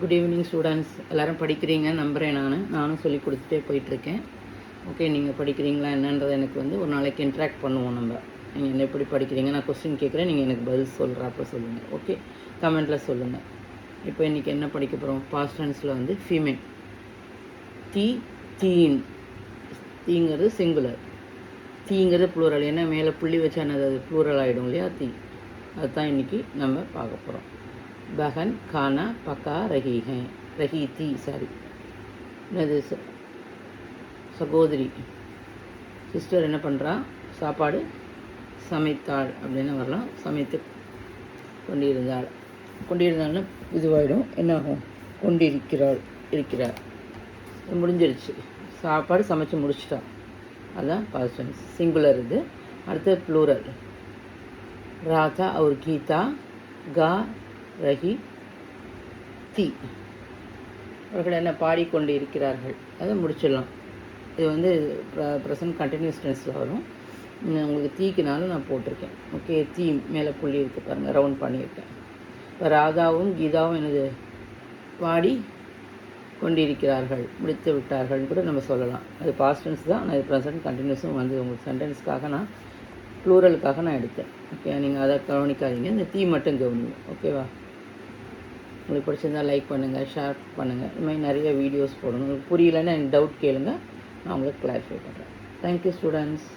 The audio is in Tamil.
Good evening students. எல்லோரும் படிக்கிறீங்க நம்புகிறேன். நானும் சொல்லி கொடுத்துட்டே போயிட்டுருக்கேன். ஓகே, நீங்கள் படிக்கிறீங்களா என்னன்றதை எனக்கு ஒரு நாளைக்கு இன்ட்ராக்ட் பண்ணுவோம். நீங்கள் என்ன எப்படி படிக்கிறீங்க, நான் கொஸ்டின் கேட்குறேன், நீங்கள் எனக்கு பதில் சொல்கிறப்ப சொல்லுங்கள். ஓகே, கமெண்ட்டில் சொல்லுங்கள். இப்போ இன்றைக்கி என்ன படிக்க போகிறோம்? பாஸ்ட் டென்ஸில் ஃபீமேல். தீன். தீங்கிறது சிங்குலர், தீங்கிறது ப்ளூரல். ஏன்னா மேலே புள்ளி வச்சா அது ப்ளூரல் ஆகிடும் இல்லையா? தீ. அதுதான் இன்றைக்கி நம்ம பார்க்க போகிறோம். பஹன் கானா பக்கா ரஹி ஹே, ரஹி தீ சாரி. என்னது? சகோதரி, சிஸ்டர் என்ன பண்ணுறா? சாப்பாடு சமைத்தாள் அப்படின்னு வரலாம். சமைத்து கொண்டிருந்தாள்னா இதுவாகிடும். என்னாகும்? இருக்கிறார். முடிஞ்சிருச்சு. சாப்பாடு சமைச்சு முடிச்சிட்டா. அதுதான் பாஸ்ட் டென்ஸ். சிங்குலர் இது. அடுத்து ப்ளூரல். ராதா और கீதா கா ரஹி தீ. அவர்கள் என்ன பாடிக்கொண்டு இருக்கிறார்கள். அதை முடிச்சிடலாம். இது ப்ரெசன்ட் கண்டினியூஸ் டென்ஸில் வரும். உங்களுக்கு தீக்குனாலும் நான் போட்டிருக்கேன். ஓகே, தீ மேலே புள்ளி இருக்குது பாருங்கள், ரவுண்ட் பண்ணியிருக்கேன். இப்போ ராதாவும் கீதாவும் என்னது? பாடி கொண்டிருக்கிறார்கள், முடித்து விட்டார்கள் கூட நம்ம சொல்லலாம். அது பாஸ்ட் டென்ஸ் தான். நான் இது ப்ரெசன்ட் கண்டினியூஸும் உங்களுக்கு சென்டென்ஸ்க்காக நான் ப்ளூரலுக்காக நான் எடுத்தேன். ஓகே, நீங்கள் அதை கவனிக்காதீங்க. இந்த தீ மட்டும் கவனிங்க. ஓகேவா? உங்களுக்கு பிடிச்சிருந்தால் லைக் பண்ணுங்கள், ஷேர் பண்ணுங்கள். இது மாதிரி நிறைய வீடியோஸ் போடணும். உங்களுக்கு புரியலைன்னா எனக்கு டவுட் கேளுங்க, நான் உங்களுக்கு கிளாரிஃபை பண்ணுறேன். Thank you students.